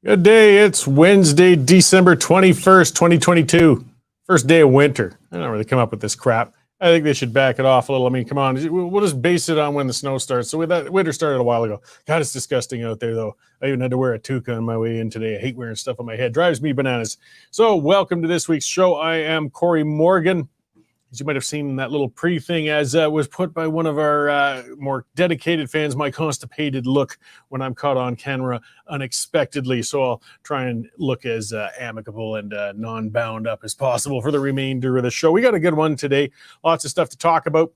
Good day. It's Wednesday, December 21st, 2022. First day of winter. I don't really come up with this crap. I think they should back it off a little. I mean, come on. We'll just base it on when the snow starts. So that winter started a while ago. God, it's disgusting out there, though. I even had to wear a toque on my way in today. I hate wearing stuff on my head. Drives me bananas. So welcome to this week's show. I am Corey Morgan. As you might have seen in that little pre-thing, as was put by one of our more dedicated fans, my constipated look when I'm caught on camera unexpectedly. So I'll try and look as amicable and non-bound up as possible for the remainder of the show. We got a good one today. Lots of stuff to talk about.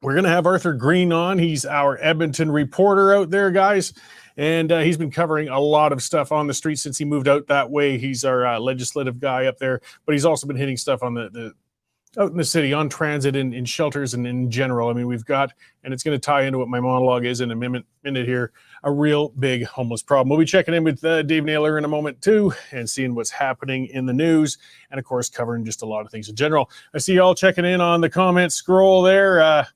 We're going to have Arthur Green on. He's our Edmonton reporter out there, guys. And he's been covering a lot of stuff on the street since he moved out that way. He's our legislative guy up there. But he's also been hitting stuff on the out in the city, on transit, in shelters, and in general. I mean, we've got, and it's going to tie into what my monologue is in a minute here, a real big homeless problem. We'll be checking in with Dave Naylor in a moment, too, and seeing what's happening in the news, and, of course, covering just a lot of things in general. I see you all checking in on the comment scroll there.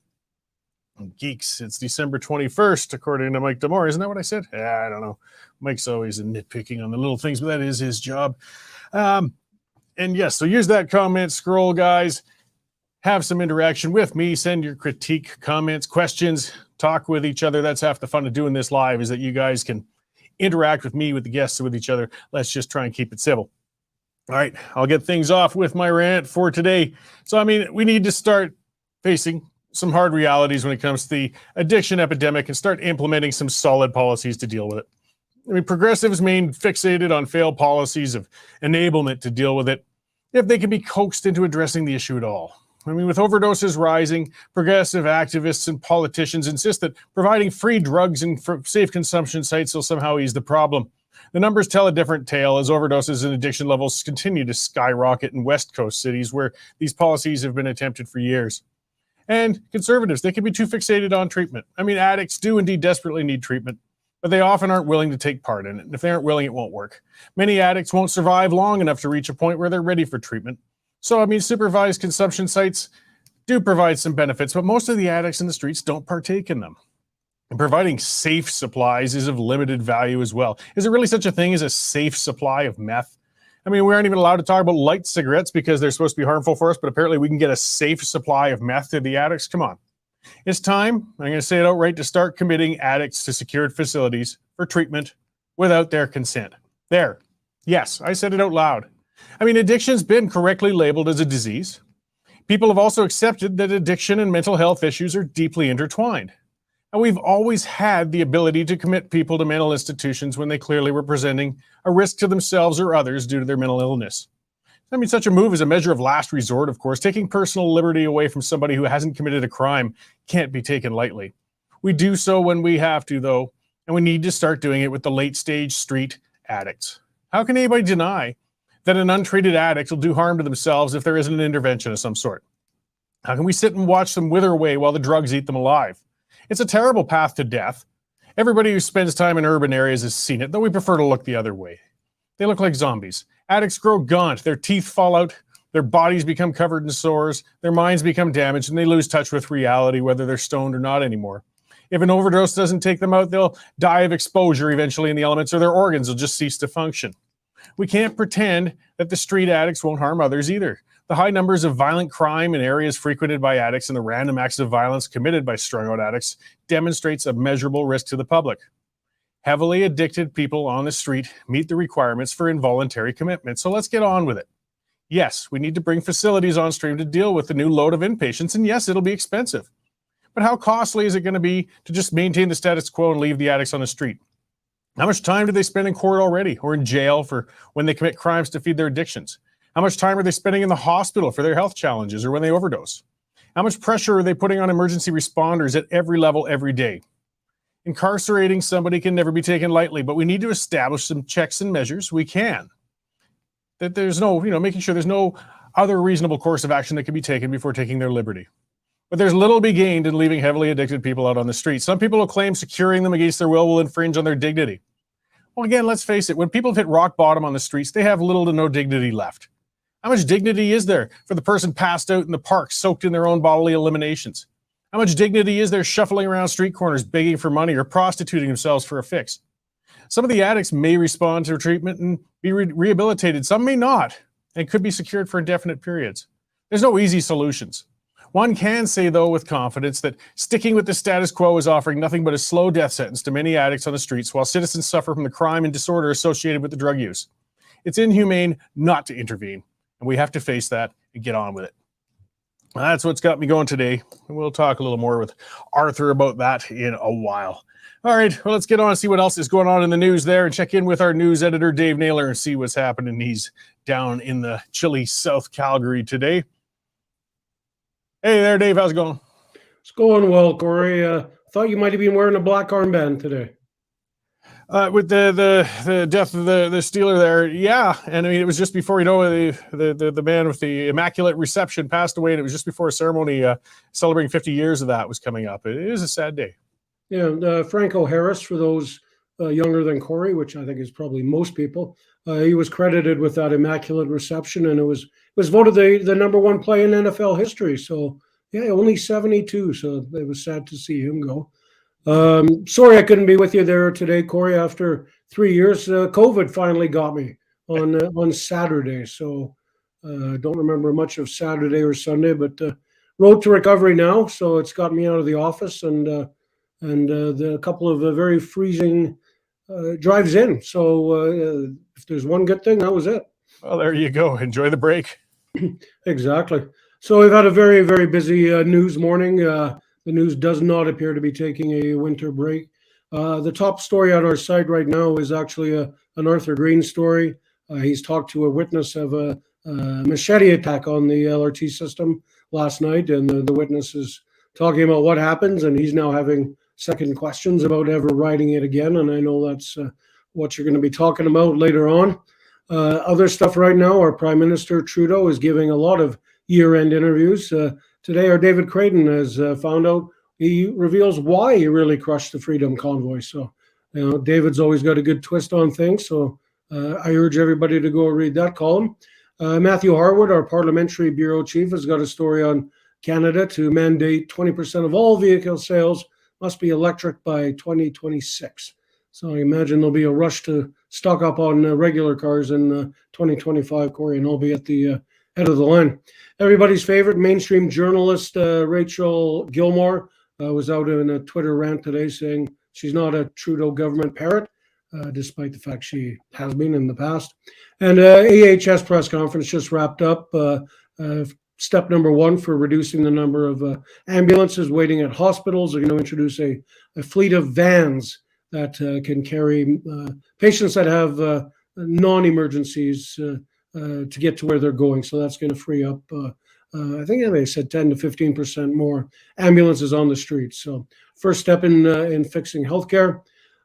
Geeks, it's December 21st, according to Mike Damore. Isn't that what I said? I don't know. Mike's always nitpicking on the little things, but that is his job. And yes, so use that comment scroll, guys. Have some interaction with me. Send your critique, comments, questions. Talk with each other. That's half the fun of doing this live, is that you guys can interact with me, with the guests, with each other. Let's just try and keep it civil. All right, I'll get things off with my rant for today. So, I mean, we need to start facing some hard realities when it comes to the addiction epidemic and start implementing some solid policies to deal with it. I mean, progressives remain fixated on failed policies of enablement to deal with it if they can be coaxed into addressing the issue at all. I mean, with overdoses rising, progressive activists and politicians insist that providing free drugs and safe consumption sites will somehow ease the problem. The numbers tell a different tale as overdoses and addiction levels continue to skyrocket in West Coast cities where these policies have been attempted for years. And conservatives, they can be too fixated on treatment. I mean, addicts do indeed desperately need treatment, but they often aren't willing to take part in it. And if they aren't willing, it won't work. Many addicts won't survive long enough to reach a point where they're ready for treatment. So, I mean, supervised consumption sites do provide some benefits, but most of the addicts in the streets don't partake in them. And providing safe supplies is of limited value as well. Is there really such a thing as a safe supply of meth? I mean, we aren't even allowed to talk about light cigarettes because they're supposed to be harmful for us, but apparently we can get a safe supply of meth to the addicts. Come on. It's time, I'm going to say it outright, to start committing addicts to secured facilities for treatment without their consent. There. Yes, I said it out loud. I mean, addiction's been correctly labeled as a disease. People have also accepted that addiction and mental health issues are deeply intertwined. And we've always had the ability to commit people to mental institutions when they clearly were presenting a risk to themselves or others due to their mental illness. I mean, such a move is a measure of last resort, of course. Taking personal liberty away from somebody who hasn't committed a crime can't be taken lightly. We do so when we have to, though, and we need to start doing it with the late-stage street addicts. How can anybody deny that an untreated addict will do harm to themselves if there isn't an intervention of some sort? How can we sit and watch them wither away while the drugs eat them alive? It's a terrible path to death. Everybody who spends time in urban areas has seen it, though we prefer to look the other way. They look like zombies. Addicts grow gaunt, their teeth fall out, their bodies become covered in sores, their minds become damaged, and they lose touch with reality, whether they're stoned or not anymore. If an overdose doesn't take them out, they'll die of exposure eventually in the elements, or their organs will just cease to function. We can't pretend that the street addicts won't harm others either. The high numbers of violent crime in areas frequented by addicts and the random acts of violence committed by strung-out addicts demonstrates a measurable risk to the public. Heavily addicted people on the street meet the requirements for involuntary commitment. So let's get on with it. Yes, we need to bring facilities on stream to deal with the new load of inpatients. And yes, it'll be expensive. But how costly is it going to be to just maintain the status quo and leave the addicts on the street? How much time do they spend in court already or in jail for when they commit crimes to feed their addictions? How much time are they spending in the hospital for their health challenges or when they overdose? How much pressure are they putting on emergency responders at every level every day? Incarcerating somebody can never be taken lightly, but we need to establish some checks and measures. We can. That there's no, making sure there's no other reasonable course of action that can be taken before taking their liberty. But there's little to be gained in leaving heavily addicted people out on the street. Some people will claim securing them against their will infringe on their dignity. Well, again, let's face it, when people have hit rock bottom on the streets, they have little to no dignity left. How much dignity is there for the person passed out in the park, soaked in their own bodily eliminations? How much dignity is there shuffling around street corners begging for money or prostituting themselves for a fix? Some of the addicts may respond to treatment and be rehabilitated. Some may not and could be secured for indefinite periods. There's no easy solutions. One can say, though, with confidence that sticking with the status quo is offering nothing but a slow death sentence to many addicts on the streets while citizens suffer from the crime and disorder associated with the drug use. It's inhumane not to intervene, and we have to face that and get on with it. That's what's got me going today, and we'll talk a little more with Arthur about that in a while. All right, well, let's get on and see what else is going on in the news there and check in with our news editor, Dave Naylor, and see what's happening. He's down in the chilly South Calgary today. Hey there, Dave. How's it going? It's going well, Corey. Thought you might have been wearing a black armband today. With the death of the Steeler there, yeah. And I mean, it was just before, the man with the immaculate reception passed away, and it was just before a ceremony celebrating 50 years of that was coming up. It is a sad day. Yeah, Franco Harris, for those younger than Corey, which I think is probably most people, he was credited with that immaculate reception, and it was voted the number one play in NFL history. So yeah, only 72. So it was sad to see him go. Sorry I couldn't be with you there today, Corey. After 3 years, COVID finally got me on Saturday. So don't remember much of Saturday or Sunday, but road to recovery now. So it's got me out of the office and the couple of very freezing drives in. So if there's one good thing, that was it. Well, there you go. Enjoy the break. Exactly. So we've had a very, very busy news morning. The news does not appear to be taking a winter break. The top story on our site right now is actually an Arthur Green story. He's talked to a witness of a machete attack on the LRT system last night, and the witness is talking about what happens, and he's now having second questions about ever riding it again, and I know that's what you're going to be talking about later on. Other stuff right now, our Prime Minister Trudeau is giving a lot of year-end interviews. Today, our David Creighton has found out, he reveals why he really crushed the Freedom Convoy. So, David's always got a good twist on things, so I urge everybody to go read that column. Matthew Harwood, our Parliamentary Bureau Chief, has got a story on Canada to mandate 20% of all vehicle sales must be electric by 2026. So I imagine there'll be a rush to stock up on regular cars in 2025, Corey, and I'll be at the head of the line. Everybody's favorite mainstream journalist, Rachel Gilmore, was out in a Twitter rant today saying she's not a Trudeau government parrot, despite the fact she has been in the past. And AHS press conference just wrapped up. Step number one for reducing the number of ambulances waiting at hospitals. They're going to introduce a fleet of vans that can carry patients that have non-emergencies to get to where they're going. So that's going to free up, I think they said 10 to 15% more ambulances on the streets. So first step in fixing healthcare.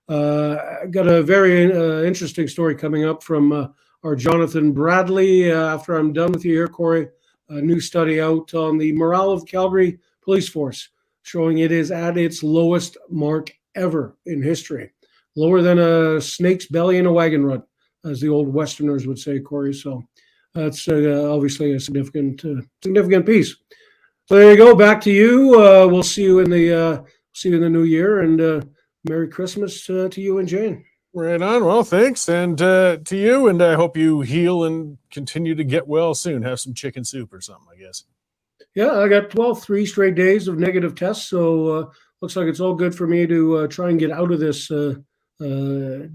I got a very interesting story coming up from our Jonathan Bradley. After I'm done with you here, Corey, a new study out on the morale of Calgary police force, showing it is at its lowest mark ever in history. Lower than a snake's belly in a wagon rut, as the old Westerners would say, Corey. So that's obviously a significant piece. So there you go. Back to you. We'll see you in the new year, and Merry Christmas to you and Jane. Right on. Well, thanks, and to you, and I hope you heal and continue to get well soon. Have some chicken soup or something, I guess. Yeah, I got 3 straight days of negative tests, so looks like it's all good for me to try and get out of this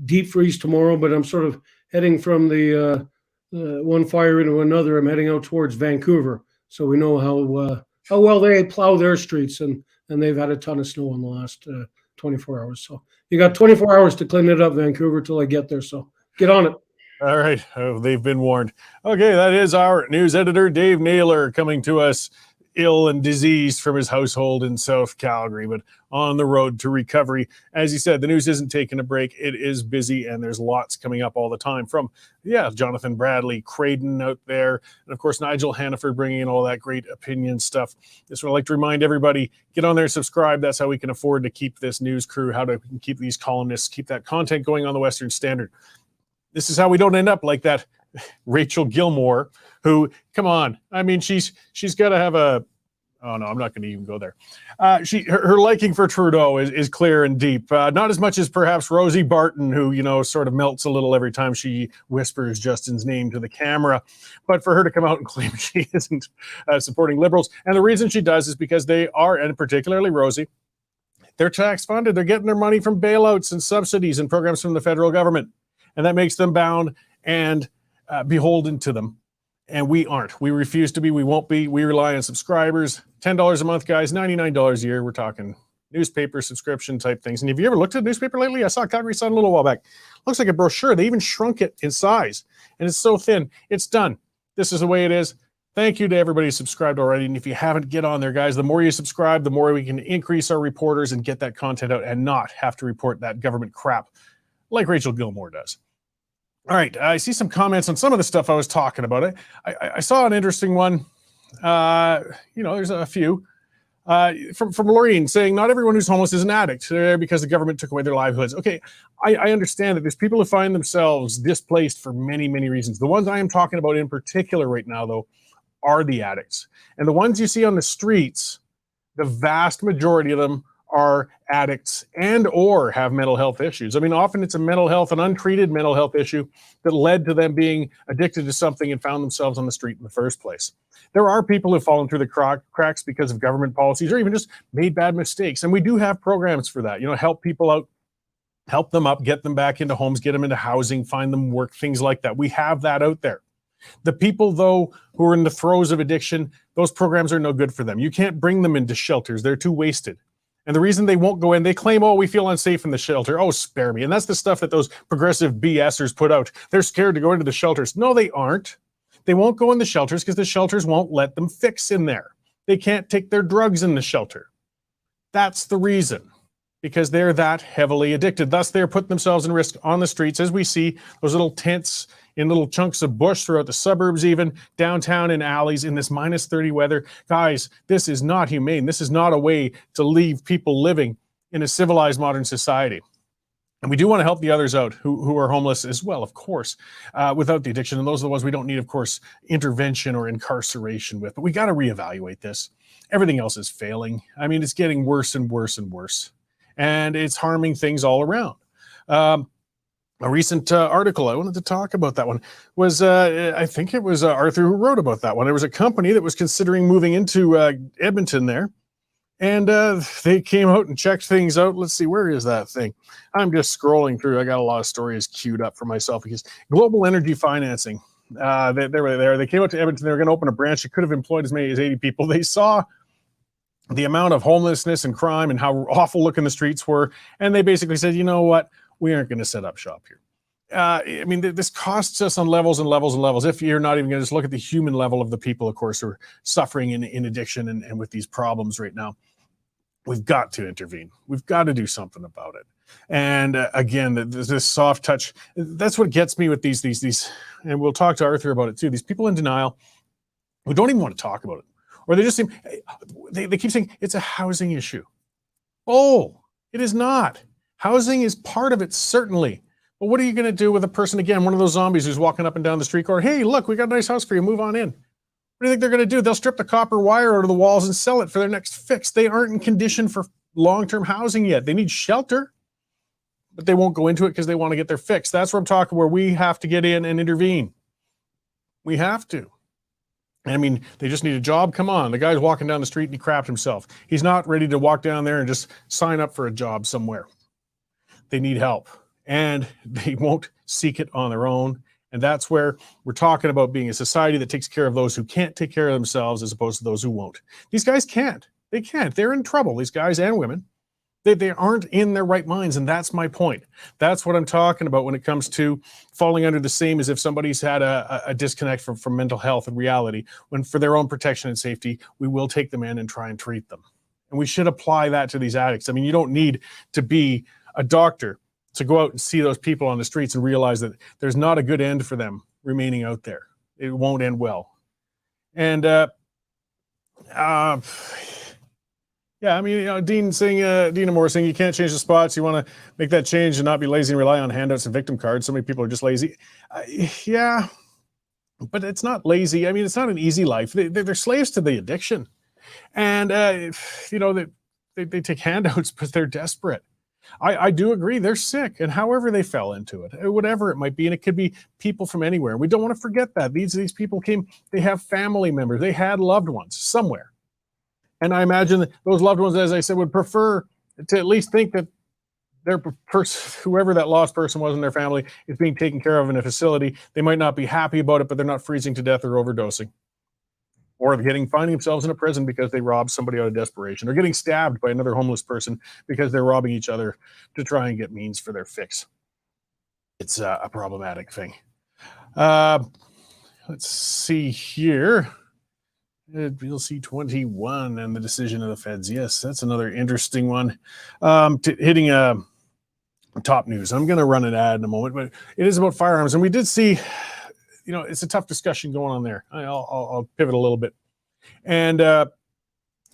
deep freeze tomorrow. But I'm sort of heading from the one fire into another. I'm heading out towards Vancouver, so we know how well they plow their streets, and they've had a ton of snow in the last 24 hours. So you got 24 hours to clean it up, Vancouver, till I get there. So get on it. All right. Oh, they've been warned. Okay, that is our news editor, Dave Naylor, coming to us ill and diseased from his household in South Calgary, but on the road to recovery. As he said, the news isn't taking a break. It is busy, and there's lots coming up all the time from, Jonathan Bradley, Creighton out there, and of course, Nigel Hannaford bringing in all that great opinion stuff. Just would like to remind everybody, get on there, subscribe. That's how we can afford to keep this news crew, how to keep these columnists, keep that content going on the Western Standard. This is how we don't end up like that Rachel Gilmore, who, come on, I mean, she's got to have a Oh no, I'm not going to even go there. Her liking for Trudeau is clear and deep. Not as much as perhaps Rosie Barton, who sort of melts a little every time she whispers Justin's name to the camera. But for her to come out and claim she isn't supporting Liberals, and the reason she does is because they are, and particularly Rosie, they're tax funded. They're getting their money from bailouts and subsidies and programs from the federal government, and that makes them bound and beholden to them. And we aren't. We refuse to be. We won't be. We rely on subscribers. $10 a month, guys. $99 a year. We're talking newspaper subscription type things. And have you ever looked at a newspaper lately? I saw Calgary Sun a little while back. Looks like a brochure. They even shrunk it in size. And it's so thin. It's done. This is the way it is. Thank you to everybody who subscribed already. And if you haven't, get on there, guys. The more you subscribe, the more we can increase our reporters and get that content out and not have to report that government crap like Rachel Gilmore does. All right, I see some comments on some of the stuff I was talking about. I saw an interesting one. There's a few from Laureen saying not everyone who's homeless is an addict. They're there because the government took away their livelihoods. Okay, I understand that there's people who find themselves displaced for many, many reasons. The ones I am talking about in particular right now, though, are the addicts. And the ones you see on the streets, the vast majority of them are addicts and or have mental health issues. I mean, often it's a mental health, an untreated mental health issue that led to them being addicted to something and found themselves on the street in the first place. There are people who've fallen through the cracks because of government policies or even just made bad mistakes. And we do have programs for that, help people out, help them up, get them back into homes, get them into housing, find them work, things like that. We have that out there. The people, though, who are in the throes of addiction, those programs are no good for them. You can't bring them into shelters. They're too wasted. And the reason they won't go in, they claim, we feel unsafe in the shelter. Oh, spare me. And that's the stuff that those progressive BSers put out. They're scared to go into the shelters. No, they aren't. They won't go in the shelters because the shelters won't let them fix in there. They can't take their drugs in the shelter. That's the reason, because they're that heavily addicted. Thus, they're putting themselves in risk on the streets, as we see those little tents in little chunks of bush throughout the suburbs, even downtown in alleys in this minus 30 weather. Guys, this is not humane. This is not a way to leave people living in a civilized modern society. And we do want to help the others out who are homeless as well, of course, without the addiction. And those are the ones we don't need, of course, intervention or incarceration with. But we got to reevaluate this. Everything else is failing. I mean, it's getting worse and worse and worse. And it's harming things all around. A recent article, I wanted to talk about that one, was, I think it was Arthur who wrote about that one. There was a company that was considering moving into Edmonton there, and they came out and checked things out. Let's see, where is that thing? I'm just scrolling through. I got a lot of stories queued up for myself because Global Energy Financing, they were there. They came out to Edmonton. They were going to open a branch that could have employed as many as 80 people. They saw the amount of homelessness and crime and how awful looking the streets were, and they basically said, you know what? We aren't going to set up shop here. I mean, this costs us on levels and levels and levels. If you're not even going to just look at the human level of the people, of course, who are suffering in addiction and with these problems right now, we've got to intervene. We've got to do something about it. And again, this soft touch, that's what gets me with these, and we'll talk to Arthur about it too. These people in denial who don't even want to talk about it, or they just seem, they keep saying it's a housing issue. Oh, it is not. Housing is part of it, certainly. But what are you going to do with a person, again, one of those zombies who's walking up and down the street corner? Hey, look, we got a nice house for you. Move on in. What do you think they're going to do? They'll strip the copper wire out of the walls and sell it for their next fix. They aren't in condition for long-term housing yet. They need shelter, but they won't go into it because they want to get their fix. That's what I'm talking, where we have to get in and intervene. We have to. I mean, they just need a job. Come on. The guy's walking down the street and he crapped himself. He's not ready to walk down there and just sign up for a job somewhere. They need help, and they won't seek it on their own. And that's where we're talking about being a society that takes care of those who can't take care of themselves as opposed to those who won't. These guys can't. They can't. They're in trouble, these guys and women. They aren't in their right minds, and that's my point. That's what I'm talking about when it comes to falling under the same as if somebody's had a disconnect from mental health and reality, when for their own protection and safety, we will take them in and try and treat them. And we should apply that to these addicts. I mean, you don't need to be a doctor to go out and see those people on the streets and realize that there's not a good end for them remaining out there. It won't end well. And yeah, I mean, Dina Moore saying you can't change the spots. You want to make that change and not be lazy and rely on handouts and victim cards. So many people are just lazy. Yeah, but it's not lazy. I mean, it's not an easy life. They're slaves to the addiction. And, they take handouts because they're desperate. I do agree they're sick, and however they fell into it, whatever it might be, and it could be people from anywhere. We don't want to forget that these people came. They have family members. They had loved ones somewhere, and I imagine that those loved ones, as I said, would prefer to at least think that their person, whoever that lost person was in their family, is being taken care of in a facility. They might not be happy about it, but they're not freezing to death or overdosing, or finding themselves in a prison because they robbed somebody out of desperation, or getting stabbed by another homeless person because they're robbing each other to try and get means for their fix. It's a problematic thing. Let's see here. You'll see 21 and the decision of the feds. Yes, that's another interesting one. Hitting top news. I'm going to run an ad in a moment, but it is about firearms. And we did see, it's a tough discussion going on there. I'll pivot a little bit. And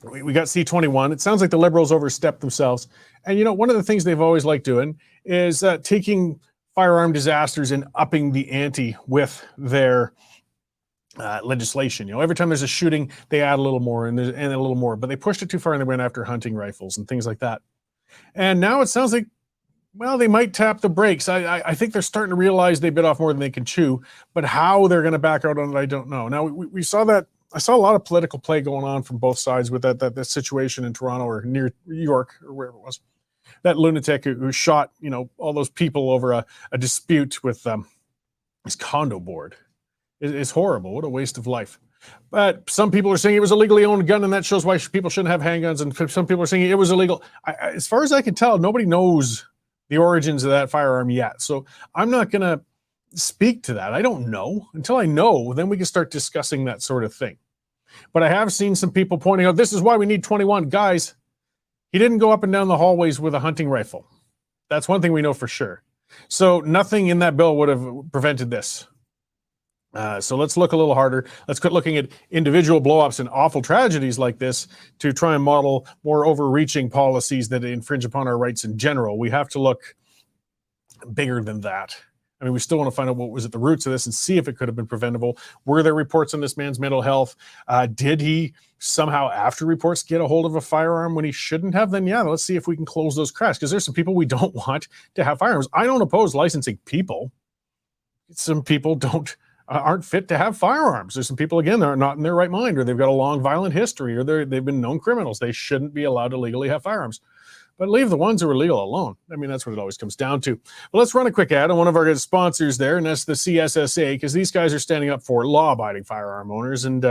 we got C21. It sounds like the Liberals overstepped themselves. And, one of the things they've always liked doing is taking firearm disasters and upping the ante with their legislation. Every time there's a shooting, they add a little more and a little more. But they pushed it too far and they went after hunting rifles and things like that. And now it sounds like, well, they might tap the brakes. I think they're starting to realize they bit off more than they can chew, but how they're going to back out on it, I don't know. Now, we saw that. I saw a lot of political play going on from both sides with that situation in Toronto or near New York or wherever it was. That lunatic who shot, all those people over a dispute with his condo board is horrible. What a waste of life. But some people are saying it was a legally owned gun, and that shows why people shouldn't have handguns. And some people are saying it was illegal. As far as I can tell, nobody knows the origins of that firearm yet. So I'm not going to speak to that. I don't know. Until I know, then we can start discussing that sort of thing. But I have seen some people pointing out, this is why we need 21. Guys, he didn't go up and down the hallways with a hunting rifle. That's one thing we know for sure. So nothing in that bill would have prevented this. So let's look a little harder. Let's quit looking at individual blowups and awful tragedies like this to try and model more overreaching policies that infringe upon our rights in general. We have to look bigger than that. I mean, we still want to find out what was at the roots of this and see if it could have been preventable. Were there reports on this man's mental health? Did he somehow, after reports, get a hold of a firearm when he shouldn't have? Then yeah, let's see if we can close those cracks, because there's some people we don't want to have firearms. I don't oppose licensing people. Some people aren't fit to have firearms. There's some people, again, that are not in their right mind, or they've got a long violent history, or they've been known criminals. They shouldn't be allowed to legally have firearms. But leave the ones who are legal alone. I mean, that's what it always comes down to. But let's run a quick ad on one of our sponsors there, and that's the CSSA, because these guys are standing up for law-abiding firearm owners, and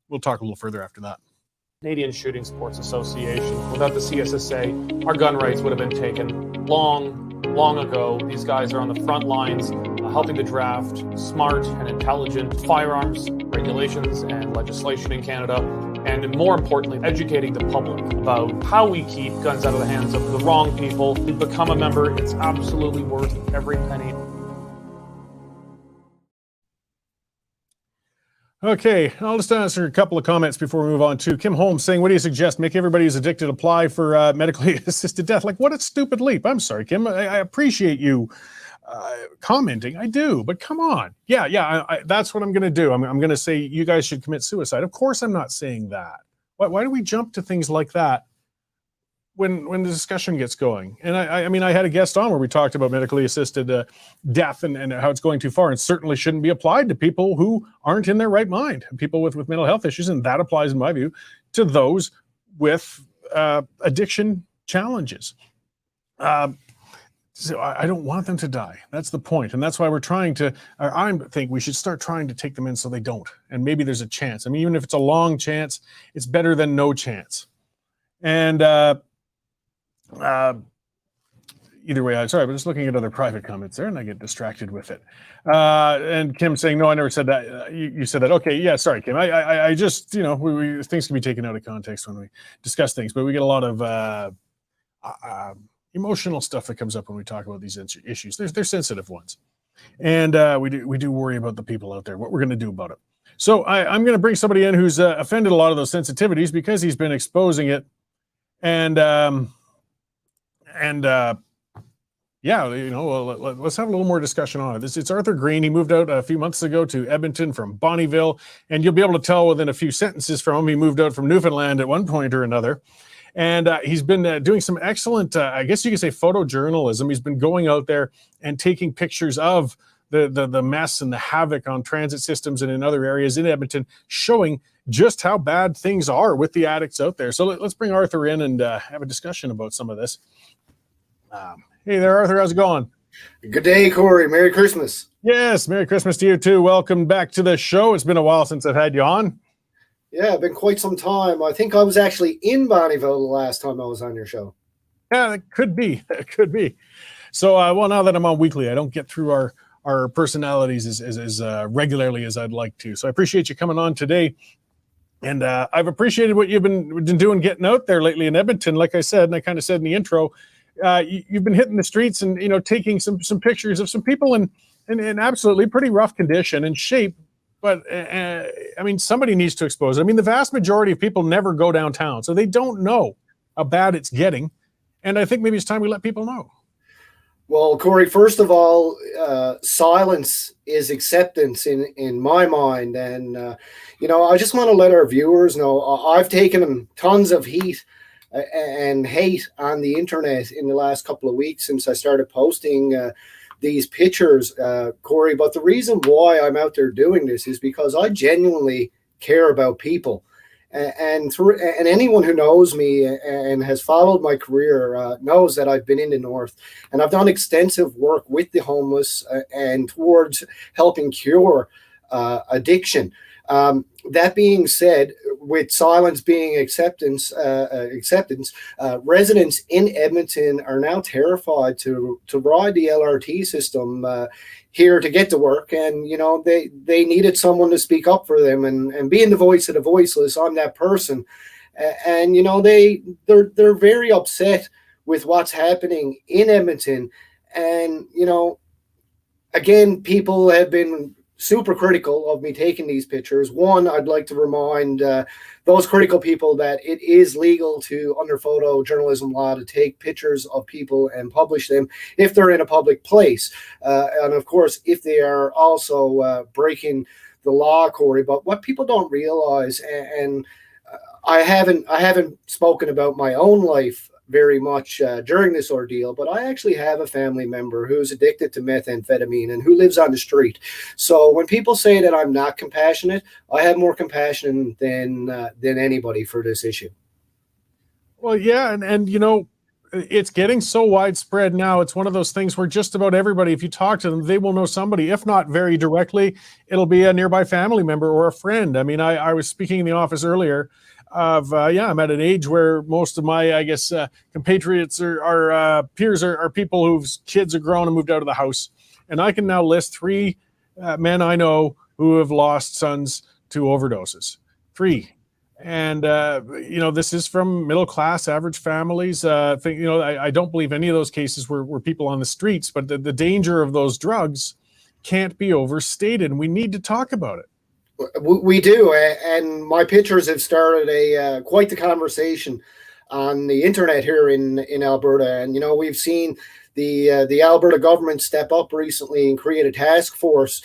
we'll talk a little further after that. Canadian Shooting Sports Association. Without the CSSA, our gun rights would have been taken long ago. These guys are on the front lines helping to draft smart and intelligent firearms regulations and legislation in Canada, and more importantly, educating the public about how we keep guns out of the hands of the wrong people. To become a member, it's absolutely worth every penny. Okay, I'll just answer a couple of comments before we move on to Kim Holmes saying, what do you suggest? Make everybody who's addicted apply for medically assisted death. Like, what a stupid leap. I'm sorry, Kim. I appreciate you commenting. I do, but come on. Yeah, that's what I'm going to do. I'm going to say you guys should commit suicide. Of course I'm not saying that. Why do we jump to things like that when the discussion gets going? And I mean, I had a guest on where we talked about medically assisted death and how it's going too far, and certainly shouldn't be applied to people who aren't in their right mind, people with mental health issues. And that applies, in my view, to those with addiction challenges. So I don't want them to die. That's the point. And that's why we're trying to, I think we should start trying to take them in so they don't. And maybe there's a chance. I mean, even if it's a long chance, it's better than no chance. And either way, I'm sorry, but just looking at other private comments there and I get distracted with it. And Kim saying, no, I never said that. You said that. Okay. Yeah. Sorry, Kim. I just, things can be taken out of context when we discuss things, but we get a lot of, emotional stuff that comes up when we talk about these issues. They're sensitive ones. And we do worry about the people out there, what we're going to do about it. So I'm going to bring somebody in who's offended a lot of those sensitivities because he's been exposing it. And Yeah, well, let's have a little more discussion on it. It's Arthur Green. He moved out a few months ago to Edmonton from Bonnyville, and you'll be able to tell within a few sentences from him, he moved out from Newfoundland at one point or another. And he's been doing some excellent, I guess you could say, photojournalism. He's been going out there and taking pictures of the mess and the havoc on transit systems and in other areas in Edmonton, showing just how bad things are with the addicts out there. So let's bring Arthur in and have a discussion about some of this. Hey there, Arthur. How's it going? Good day, Corey. Merry Christmas. Yes, Merry Christmas to you too. Welcome back to the show. It's been a while since I've had you on. Yeah, been quite some time. I think I was actually in Bonnyville the last time I was on your show. Yeah, that could be. That could be. So, well, now that I'm on weekly, I don't get through our personalities as regularly as I'd like to. So I appreciate you coming on today. And I've appreciated what you've been doing, getting out there lately in Edmonton. Like I said, and I kind of said in the intro, you've been hitting the streets and taking some pictures of some people in absolutely pretty rough condition and shape. But I mean, somebody needs to expose it. I mean, the vast majority of people never go downtown, so they don't know how bad it's getting. And I think maybe it's time we let people know. Well, Corey, first of all, silence is acceptance in my mind. And, I just want to let our viewers know I've taken tons of heat and hate on the internet in the last couple of weeks since I started posting these pictures, Corey. But the reason why I'm out there doing this is because I genuinely care about people. And anyone who knows me and has followed my career knows that I've been in the North and I've done extensive work with the homeless and towards helping cure addiction. That being said, with silence being acceptance, residents in Edmonton are now terrified to ride the LRT system here to get to work, and they needed someone to speak up for them, and being the voice of the voiceless, I'm that person, and they're very upset with what's happening in Edmonton, and again, people have been super critical of me taking these pictures. One, I'd like to remind those critical people that it is legal to, under photojournalism law, to take pictures of people and publish them if they're in a public place. And of course, if they are also breaking the law, Corey. But what people don't realize, and I haven't spoken about my own life very much during this ordeal, but I actually have a family member who's addicted to methamphetamine and who lives on the street. So when people say that I'm not compassionate, I have more compassion than anybody for this issue. Well, yeah, and it's getting so widespread now. It's one of those things where just about everybody, if you talk to them, they will know somebody. If not very directly, it'll be a nearby family member or a friend. I mean, I was speaking in the office earlier of I'm at an age where most of my, I guess, compatriots are peers are people whose kids are grown and moved out of the house, and I can now list 3 men I know who have lost sons to overdoses. 3, and this is from middle class, average families. I don't believe any of those cases were people on the streets, but the danger of those drugs can't be overstated, and we need to talk about it. We do, and my pictures have started quite the conversation on the internet here in Alberta. And we've seen the Alberta government step up recently and create a task force,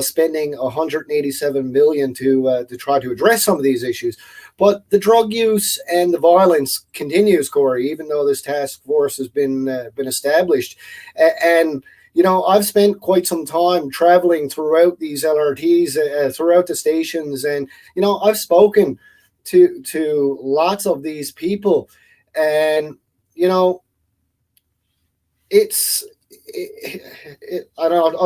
spending $187 million to try to address some of these issues. But the drug use and the violence continues, Corey, even though this task force has been established. And I've spent quite some time traveling throughout these LRTs, throughout the stations, and I've spoken to lots of these people, and I'll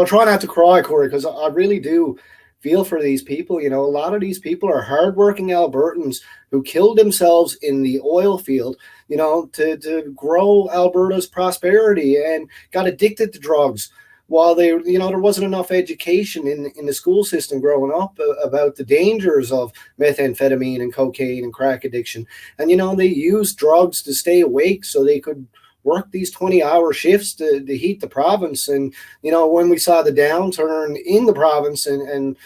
try not to cry, Corey, because I really do feel for these people. A lot of these people are hardworking Albertans who killed themselves in the oil field, to grow Alberta's prosperity, and got addicted to drugs while there wasn't enough education in the school system growing up about the dangers of methamphetamine and cocaine and crack addiction. And, they used drugs to stay awake so they could work these 20-hour shifts to heat the province. And when we saw the downturn in the province and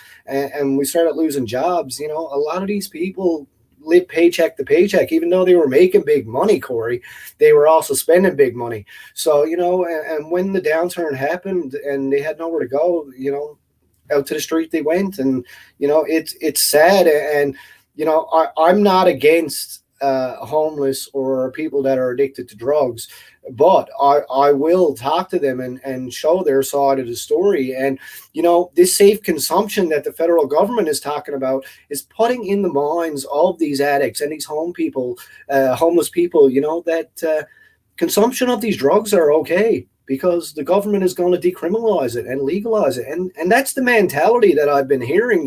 we started losing jobs, a lot of these people live paycheck to paycheck. Even though they were making big money, Corey, they were also spending big money. So, and when the downturn happened and they had nowhere to go, out to the street they went. And, it's sad. And, I'm not against homeless or people that are addicted to drugs, but I will talk to them and show their side of the story. And, this safe consumption that the federal government is talking about is putting in the minds of these addicts and these homeless people, that consumption of these drugs are okay because the government is going to decriminalize it and legalize it. And that's the mentality that I've been hearing.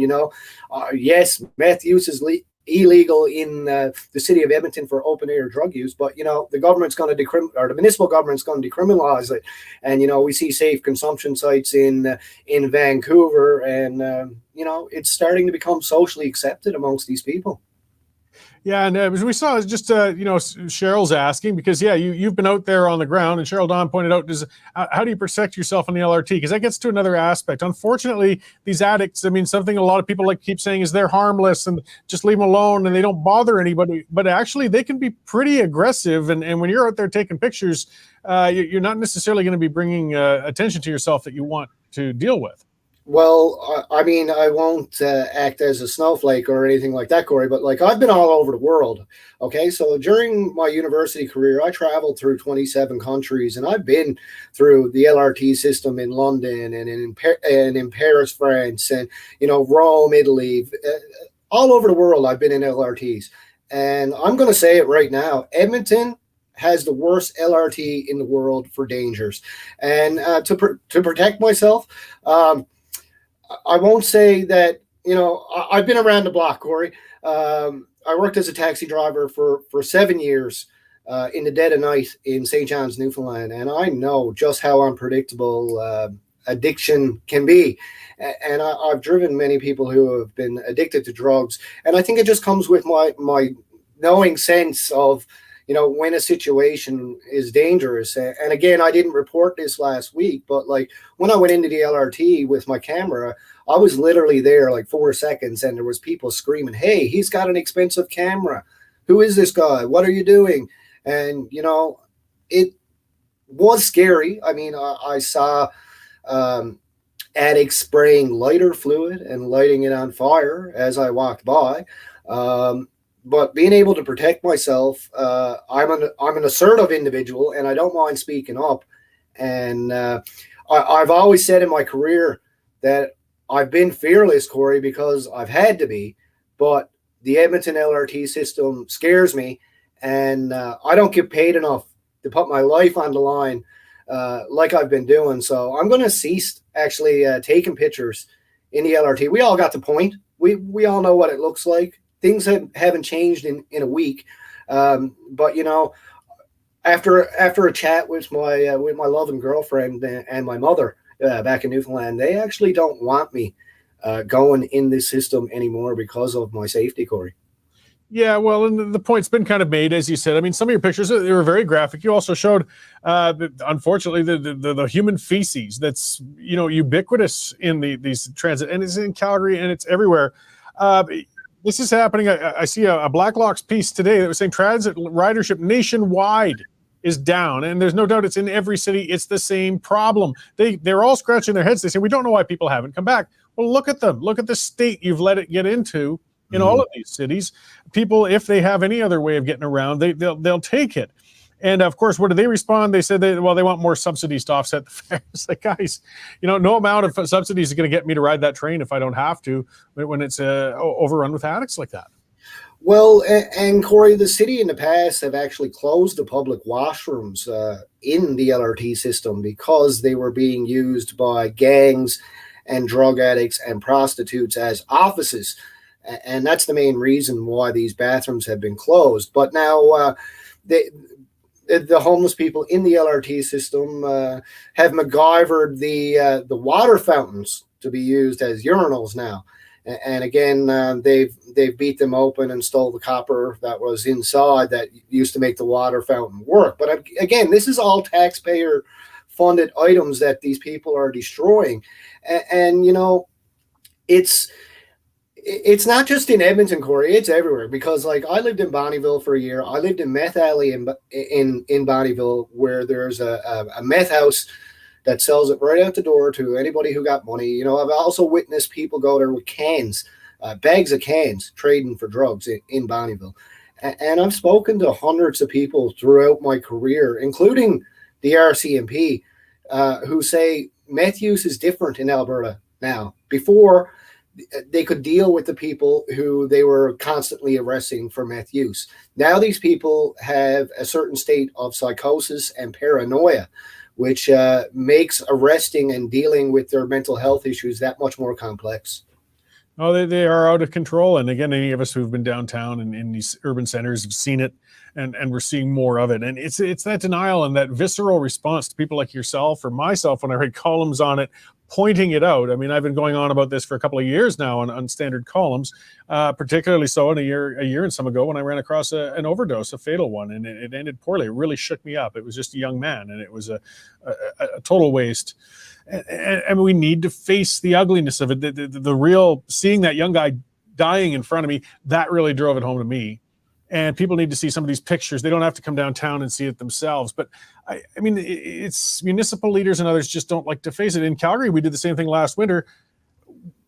Yes, meth use is illegal in the city of Edmonton for open air drug use, but the government's going to the municipal government's going to decriminalize it. And we see safe consumption sites in Vancouver, and it's starting to become socially accepted amongst these people. Yeah, and as we saw, it's just Cheryl's asking because you've been out there on the ground, and Cheryl Don pointed out, how do you protect yourself on the LRT? Because that gets to another aspect. Unfortunately, these addicts, something a lot of people keep saying is they're harmless and just leave them alone and they don't bother anybody. But actually, they can be pretty aggressive, and when you're out there taking pictures, you're not necessarily going to be bringing attention to yourself that you want to deal with. Well, I won't act as a snowflake or anything like that, Corey, but I've been all over the world. Okay. So during my university career, I traveled through 27 countries, and I've been through the LRT system in London and in Paris, France, and, Rome, Italy, all over the world. I've been in LRTs, and I'm going to say it right now. Edmonton has the worst LRT in the world for dangers. And to protect myself, I won't say that, I've been around the block, Corey. I worked as a taxi driver for 7 years in the dead of night in St. John's, Newfoundland. And I know just how unpredictable addiction can be. And I've driven many people who have been addicted to drugs. And I think it just comes with my knowing sense of, when a situation is dangerous. And again, I didn't report this last week, but when I went into the LRT with my camera, I was literally there 4 seconds, and there was people screaming, "Hey, he's got an expensive camera. Who is this guy? What are you doing?" And, it was scary. I saw addicts spraying lighter fluid and lighting it on fire as I walked by. But being able to protect myself, I'm an assertive individual, and I don't mind speaking up. And I've always said in my career that I've been fearless, Corey, because I've had to be. But the Edmonton LRT system scares me, and I don't get paid enough to put my life on the line like I've been doing. So I'm going to cease actually taking pictures in the LRT. We all got the point. We all know what it looks like. Things haven't changed in a week, but after a chat with my loving girlfriend and my mother back in Newfoundland, they actually don't want me going in this system anymore because of my safety, Corey. Yeah, well, and the point's been kind of made, as you said. Some of your pictures, they were very graphic. You also showed, unfortunately, the human feces that's ubiquitous in these transit, and it's in Calgary and it's everywhere. This is happening. I see a Blacklocks piece today that was saying transit ridership nationwide is down, and there's no doubt it's in every city. It's the same problem. They're all scratching their heads. They say, we don't know why people haven't come back. Well, look at them. Look at the state you've let it get into in all of these cities. People, if they have any other way of getting around, they'll take it. And of course, what do they respond? They said they want more subsidies to offset the fares. It's like, guys, no amount of subsidies is going to get me to ride that train if I don't have to, when it's overrun with addicts like that. Well, and Corey, the city in the past have actually closed the public washrooms in the LRT system because they were being used by gangs and drug addicts and prostitutes as offices. And that's the main reason why these bathrooms have been closed. But now the homeless people in the LRT system have MacGyvered the water fountains to be used as urinals now. And again, they've beat them open and stole the copper that was inside that used to make the water fountain work. But again, this is all taxpayer funded items that these people are destroying. And it's It's not just in Edmonton, Corey. It's everywhere because, like, I lived in Bonnyville for a year. I lived in Meth Alley in Bonnyville, where there's a meth house that sells it right out the door to anybody who got money. You know, I've also witnessed people go there with cans, bags of cans, trading for drugs in Bonnyville. And I've spoken to hundreds of people throughout my career, including the RCMP, who say meth use is different in Alberta now. Before, they could deal with the people who they were constantly arresting for meth use. Now these people have a certain state of psychosis and paranoia, which makes arresting and dealing with their mental health issues that much more complex. Oh, they are out of control. And again, any of us who've been downtown and in these urban centers have seen it, and we're seeing more of it. And it's that denial and that visceral response to people like yourself or myself when I read columns on it, pointing it out. I mean, I've been going on about this for a couple of years now on standard columns, particularly so in a year and some ago when I ran across an overdose, a fatal one, and it ended poorly. It really shook me up. It was just a young man, and it was a total waste. And we need to face the ugliness of it. The real, seeing that young guy dying in front of me, that really drove it home to me. And people need to see some of these pictures. They don't have to come downtown and see it themselves. But I mean, it's municipal leaders and others just don't like to face it. In Calgary, we did the same thing last winter.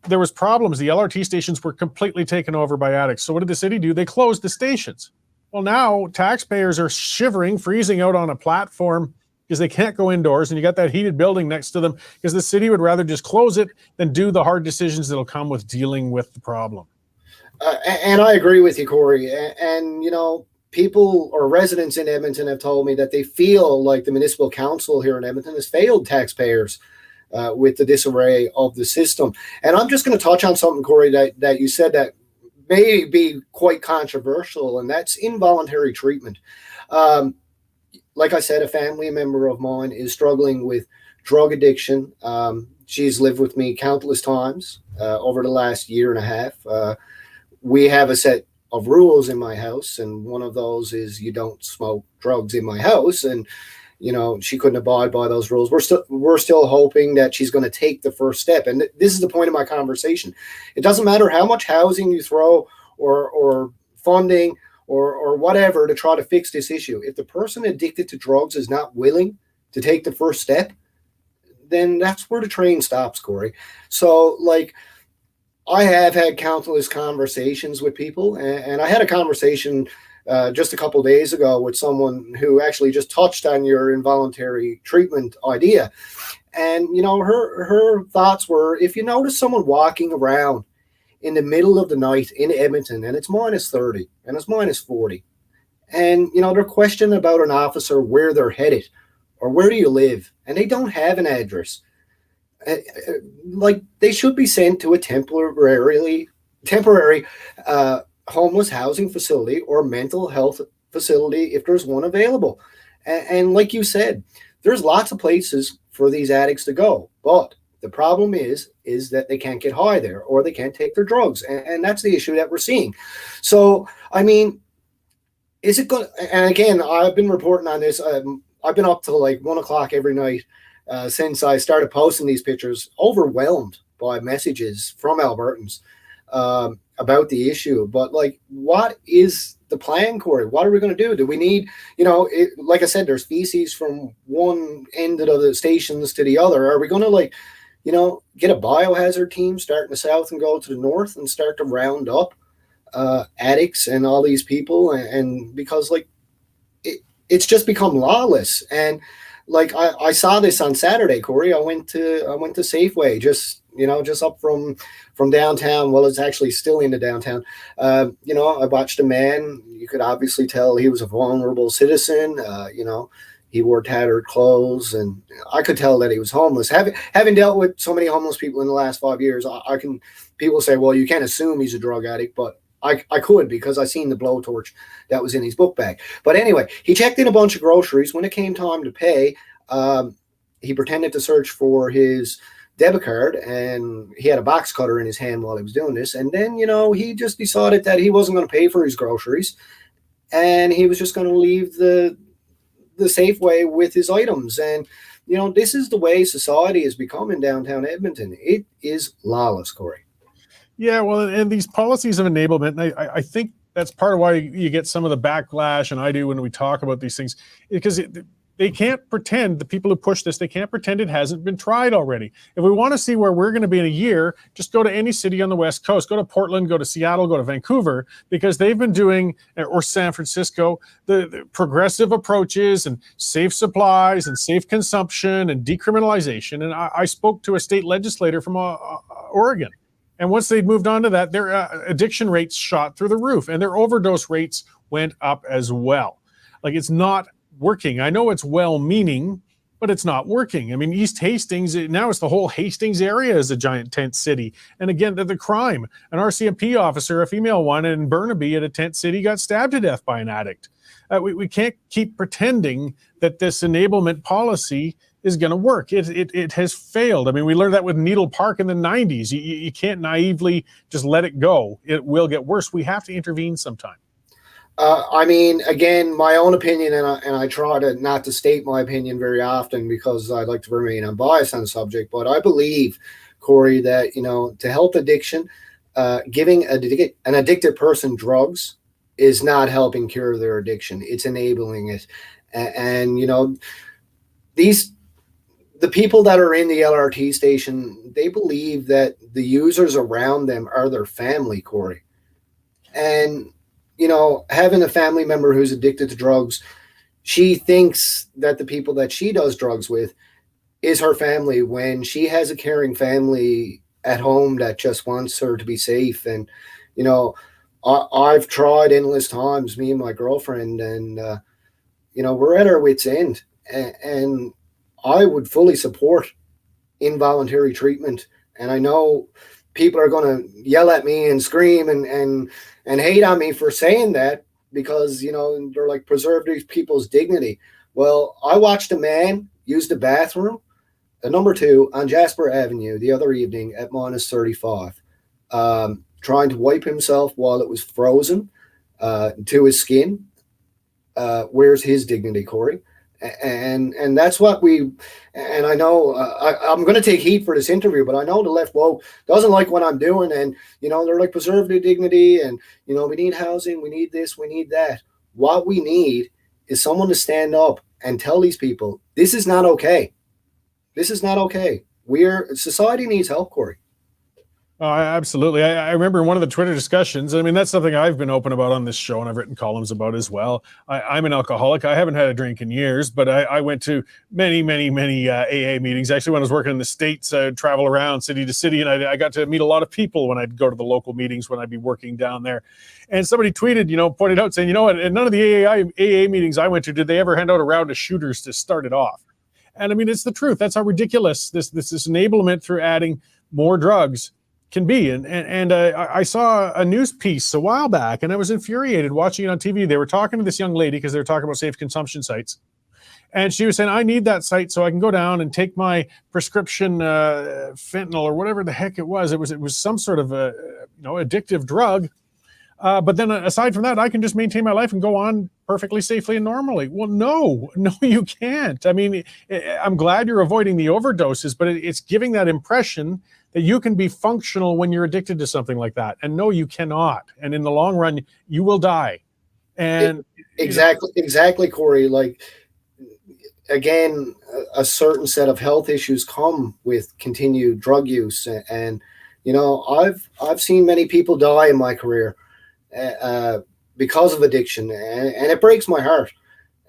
There was problems. The LRT stations were completely taken over by addicts. So what did the city do? They closed the stations. Well, now taxpayers are shivering, freezing out on a platform because they can't go indoors, and you got that heated building next to them because the city would rather just close it than do the hard decisions that'll come with dealing with the problem. And I agree with you, Corey. And, you know, people or residents in Edmonton have told me that they feel like the municipal council here in Edmonton has failed taxpayers with the disarray of the system. And I'm just going to touch on something, Corey, that you said that may be quite controversial, and that's involuntary treatment. Like I said, a family member of mine is struggling with drug addiction. She's lived with me countless times over the last year and a half. We have a set of rules in my house, and one of those is you don't smoke drugs in my house. And, you know, she couldn't abide by those rules. We're still hoping that she's going to take the first step. And this is the point of my conversation. It doesn't matter how much housing you throw or funding or whatever to try to fix this issue. If the person addicted to drugs is not willing to take the first step, then that's where the train stops, Corey. So, like, I have had countless conversations with people, and I had a conversation just a couple of days ago with someone who actually just touched on your involuntary treatment idea. And, you know, her thoughts were, if you notice someone walking around in the middle of the night in Edmonton and it's minus 30 and it's minus 40, and, you know, they're questioning about an officer where they're headed or where do you live, and they don't have an address, like, they should be sent to a temporary homeless housing facility or mental health facility if there's one available. And like you said, there's lots of places for these addicts to go, but the problem is that they can't get high there or they can't take their drugs, and that's the issue that we're seeing. So, I mean, is it going? And again, I've been reporting on this. I've been up till like 1 o'clock every night since I started posting these pictures, overwhelmed by messages from Albertans about the issue. But, like, what is the plan, Corey? What are we going to do? Do we need, you know, like I said, there's feces from one end of the stations to the other. Are we going to, like, you know, get a biohazard team, start in the south and go to the north and start to round up addicts and all these people? And because, like, it's just become lawless. And, like, I saw this on Saturday, Corey. I went to Safeway, just up from downtown. Well, it's actually still in the downtown. You know, I watched a man. You could obviously tell he was a vulnerable citizen. You know, he wore tattered clothes, and I could tell that he was homeless. Having dealt with so many homeless people in the last 5 years, I can. People say, well, you can't assume he's a drug addict, but I could, because I seen the blowtorch that was in his book bag. But anyway, he checked in a bunch of groceries. When it came time to pay, he pretended to search for his debit card, and he had a box cutter in his hand while he was doing this. And then, you know, he just decided that he wasn't going to pay for his groceries, and he was just going to leave the Safeway with his items. And, you know, this is the way society has become in downtown Edmonton. It is lawless, Corey. Yeah, well, and these policies of enablement, and I think that's part of why you get some of the backlash, and I do when we talk about these things, because they can't pretend, the people who push this, they can't pretend it hasn't been tried already. If we want to see where we're going to be in a year, just go to any city on the West Coast, go to Portland, go to Seattle, go to Vancouver, because they've been doing, or San Francisco, the progressive approaches and safe supplies and safe consumption and decriminalization. And I spoke to a state legislator from Oregon. And once they'd moved on to that, their addiction rates shot through the roof and their overdose rates went up as well. Like, it's not working. I know it's well-meaning, but it's not working. I mean, East Hastings, now it's the whole Hastings area is a giant tent city. And again, the crime, an RCMP officer, a female one in Burnaby at a tent city, got stabbed to death by an addict. We can't keep pretending that this enablement policy is going to work. It has failed. I mean, we learned that with Needle Park in the 90s. You can't naively just let it go. It will get worse. We have to intervene sometime. I mean, again, my own opinion, and I try to not to state my opinion very often because I like to remain unbiased on the subject, but I believe, Corey, that, to help addiction, giving an addicted person drugs is not helping cure their addiction. It's enabling it. And the people that are in the LRT station, they believe that the users around them are their family, Corey. And having a family member who's addicted to drugs, she thinks that the people that she does drugs with is her family when she has a caring family at home that just wants her to be safe. And, I've tried endless times, me and my girlfriend, and, we're at our wit's end. And I would fully support involuntary treatment. And I know people are going to yell at me and scream and hate on me for saying that because, they're like, preserve these people's dignity. Well, I watched a man use the bathroom at number 2 on Jasper Avenue the other evening at -35, trying to wipe himself while it was frozen to his skin. Where's his dignity, Corey? And that's what and I know I'm going to take heat for this interview, but I know the left woke doesn't like what I'm doing. And, they're like, preserve their dignity. And, we need housing. We need this. We need that. What we need is someone to stand up and tell these people, this is not okay. This is not okay. Society needs help, Corey. Oh, absolutely. I remember in one of the Twitter discussions, I mean, that's something I've been open about on this show and I've written columns about as well. I'm an alcoholic. I haven't had a drink in years, but I went to many AA meetings. Actually, when I was working in the States, I'd travel around city to city, and I got to meet a lot of people when I'd go to the local meetings when I'd be working down there. And somebody tweeted, pointed out saying, at none of the AA meetings I went to did they ever hand out a round of shooters to start it off. And I mean, it's the truth. That's how ridiculous this enablement through adding more drugs can be. And I saw a news piece a while back, and I was infuriated watching it on TV. They were talking to this young lady because they were talking about safe consumption sites. And she was saying, I need that site so I can go down and take my prescription fentanyl or whatever the heck it was. It was some sort of addictive drug. But then aside from that, I can just maintain my life and go on perfectly safely and normally. Well, no, you can't. I mean, I'm glad you're avoiding the overdoses, but it's giving that impression that you can be functional when you're addicted to something like that. And no, you cannot. And in the long run, you will die. And exactly, Corey. Like, again, a certain set of health issues come with continued drug use. And I've seen many people die in my career because of addiction, and it breaks my heart.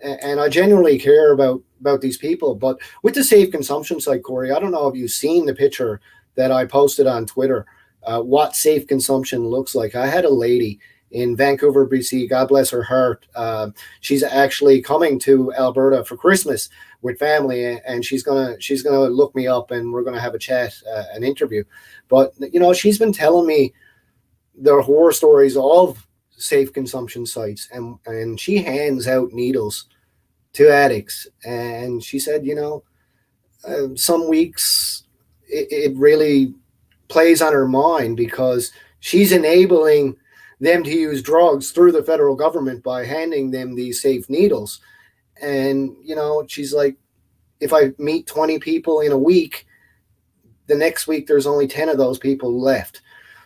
And I genuinely care about these people. But with the safe consumption site, Corey, I don't know if you've seen the picture that I posted on Twitter, what safe consumption looks like. I had a lady in Vancouver, BC, God bless her heart. She's actually coming to Alberta for Christmas with family, and she's gonna look me up, and we're gonna have a chat, an interview. But she's been telling me the horror stories of safe consumption sites, and she hands out needles to addicts. And she said, some weeks it really plays on her mind because she's enabling them to use drugs through the federal government by handing them these safe needles. And, she's like, if I meet 20 people in a week, the next week there's only 10 of those people left.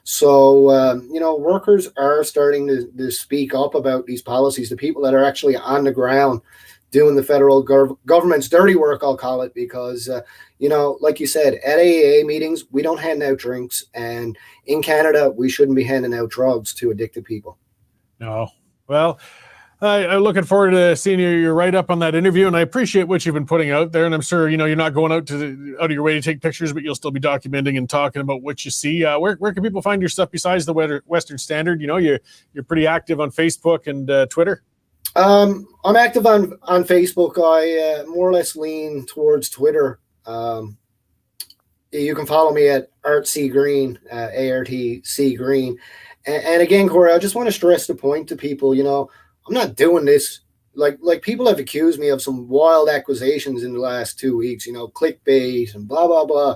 So, workers are starting to speak up about these policies, the people that are actually on the ground doing the federal government's dirty work, I'll call it, because, like you said, at AAA meetings, we don't hand out drinks. And in Canada, we shouldn't be handing out drugs to addicted people. No. Well, I'm looking forward to seeing your write up on that interview, and I appreciate what you've been putting out there. And I'm sure you're not going out of your way to take pictures, but you'll still be documenting and talking about what you see. Where can people find your stuff besides the Western Standard? You're pretty active on Facebook and Twitter. I'm active on Facebook. I more or less lean towards Twitter. You can follow me at ArtC Green, ARTC Green. And again, Corey, I just want to stress the point to people. I'm not doing this like people have accused me of some wild accusations in the last 2 weeks, clickbait and blah, blah, blah.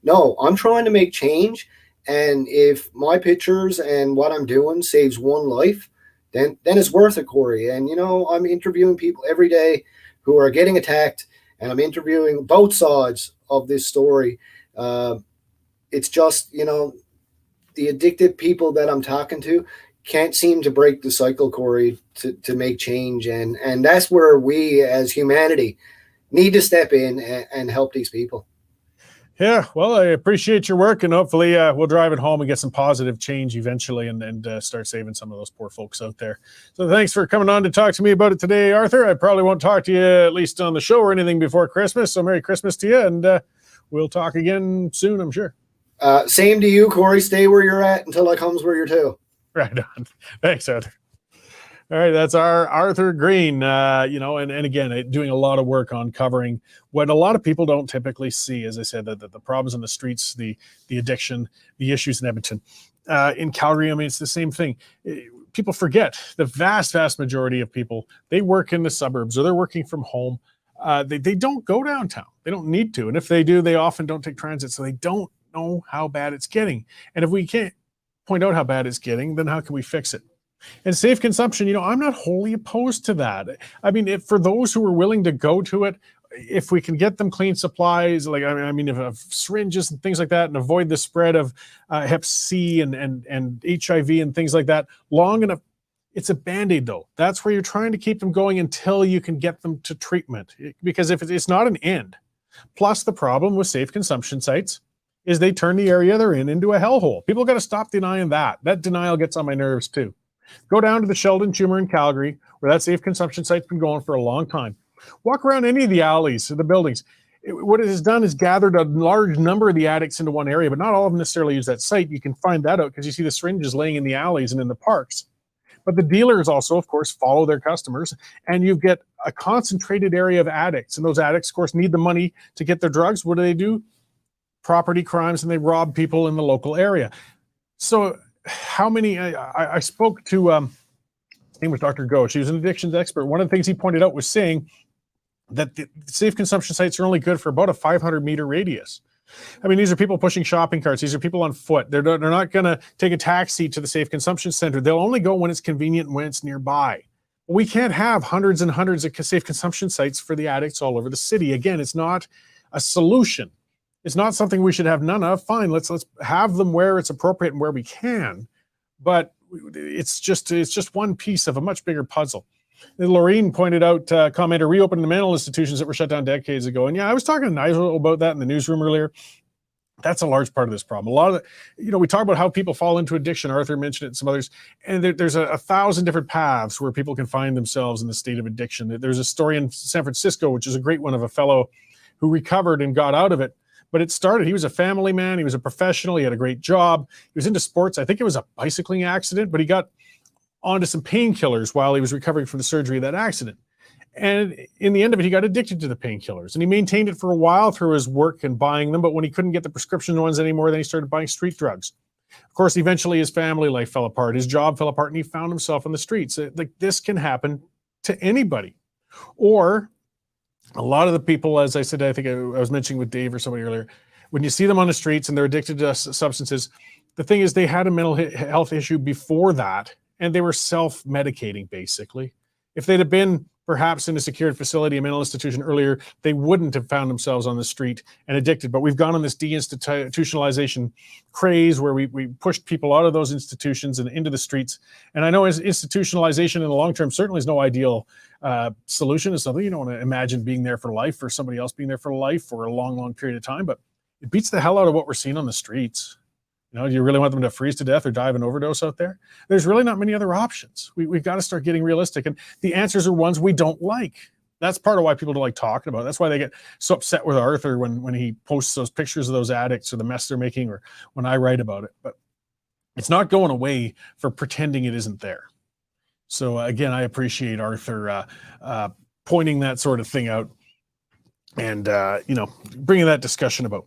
No, I'm trying to make change. And if my pictures and what I'm doing saves one life, then it's worth it, Corey. And, I'm interviewing people every day who are getting attacked, and I'm interviewing both sides of this story. It's just, the addicted people that I'm talking to can't seem to break the cycle, Corey, to make change. And that's where we as humanity need to step in and help these people. Yeah, well, I appreciate your work, and hopefully we'll drive it home and get some positive change eventually and start saving some of those poor folks out there. So thanks for coming on to talk to me about it today, Arthur. I probably won't talk to you at least on the show or anything before Christmas, so Merry Christmas to you, and we'll talk again soon, I'm sure. Same to you, Corey. Stay where you're at until I comes where you're to. Right on. Thanks, Arthur. All right, that's our Arthur Green, and again, doing a lot of work on covering what a lot of people don't typically see. As I said, the problems in the streets, the addiction, the issues in Edmonton. In Calgary, I mean, it's the same thing. People forget the vast, vast majority of people, they work in the suburbs or they're working from home. They don't go downtown. They don't need to. And if they do, they often don't take transit, so they don't know how bad it's getting. And if we can't point out how bad it's getting, then how can we fix it? And safe consumption, I'm not wholly opposed to that. I mean, for those who are willing to go to it, if we can get them clean supplies, if syringes and things like that, and avoid the spread of Hep C and HIV and things like that long enough, it's a Band-Aid though. That's where you're trying to keep them going until you can get them to treatment. Because if it's not an end. Plus, the problem with safe consumption sites is they turn the area they're in into a hellhole. People got to stop denying that. That denial gets on my nerves too. Go down to the Sheldon Tumor in Calgary, where that safe consumption site's been going for a long time. Walk around any of the alleys or the buildings. What it has done is gathered a large number of the addicts into one area, but not all of them necessarily use that site. You can find that out because you see the syringes laying in the alleys and in the parks. But the dealers also, of course, follow their customers, and you get a concentrated area of addicts. And those addicts, of course, need the money to get their drugs. What do? Property crimes, and they rob people in the local area. So how many, I spoke to, his name was Dr. Go. She was an addictions expert. One of the things he pointed out was saying that the safe consumption sites are only good for about a 500-meter radius. I mean, these are people pushing shopping carts. These are people on foot. They're not going to take a taxi to the safe consumption center. They'll only go when it's convenient and when it's nearby. We can't have hundreds and hundreds of safe consumption sites for the addicts all over the city. Again, it's not a solution. It's not something we should have none of. Fine, let's have them where it's appropriate and where we can, but it's just one piece of a much bigger puzzle. And Lorraine pointed out, commenter, reopening the mental institutions that were shut down decades ago. And yeah, I was talking to Nigel about that in the newsroom earlier. That's a large part of this problem. A lot of we talk about how people fall into addiction. Arthur mentioned it and some others. And there's a 1,000 different paths where people can find themselves in the state of addiction. There's a story in San Francisco, which is a great one, of a fellow who recovered and got out of it. But it started, he was a family man, he was a professional, he had a great job, he was into sports. I think it was a bicycling accident, but he got onto some painkillers while he was recovering from the surgery of that accident. And in the end of it, he got addicted to the painkillers, and he maintained it for a while through his work and buying them. But when he couldn't get the prescription ones anymore, then he started buying street drugs. Of course, eventually his family life fell apart, his job fell apart, and he found himself on the streets. Like, this can happen to anybody. Or a lot of the people, as I said, I think I was mentioning with Dave or somebody earlier, when you see them on the streets and they're addicted to substances, the thing is they had a mental health issue before that, and they were self-medicating, basically. If they'd have been perhaps in a secured facility, a mental institution earlier, they wouldn't have found themselves on the street and addicted. But we've gone on this deinstitutionalization craze where we pushed people out of those institutions and into the streets. And I know as institutionalization in the long term certainly is no ideal solution. It's something you don't want to imagine being there for life or somebody else being there for life for a long, long period of time. But it beats the hell out of what we're seeing on the streets. You know, do you really want them to freeze to death or die of an overdose out there? There's really not many other options. We've got to start getting realistic. And the answers are ones we don't like. That's part of why people don't like talking about it. That's why they get so upset with Arthur when he posts those pictures of those addicts or the mess they're making, or when I write about it. But it's not going away for pretending it isn't there. So again, I appreciate Arthur pointing that sort of thing out and, you know, bringing that discussion about.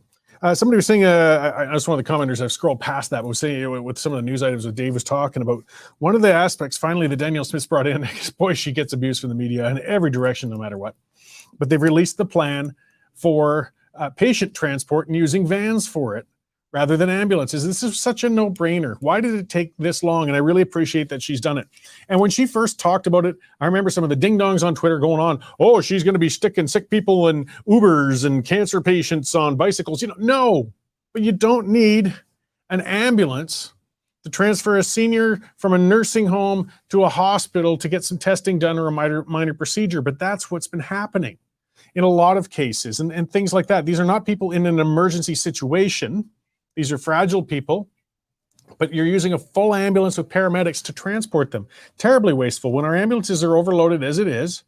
Somebody was saying, I just one of the commenters, I've scrolled past that, but was saying with some of the news items that Dave was talking about, one of the aspects finally that Danielle Smith's brought in, boy, she gets abuse from the media in every direction, no matter what. But they've released the plan for patient transport and using vans for it rather than ambulances. This is such a no-brainer. Why did it take this long? And I really appreciate that she's done it. And when she first talked about it, I remember some of the ding-dongs on Twitter going on, oh, she's going to be sticking sick people in Ubers and cancer patients on bicycles. You know, no, but you don't need an ambulance to transfer a senior from a nursing home to a hospital to get some testing done or a minor procedure. But that's what's been happening in a lot of cases and things like that. These are not people in an emergency situation. These are fragile people, but you're using a full ambulance with paramedics to transport them. Terribly wasteful. When our ambulances are overloaded as it is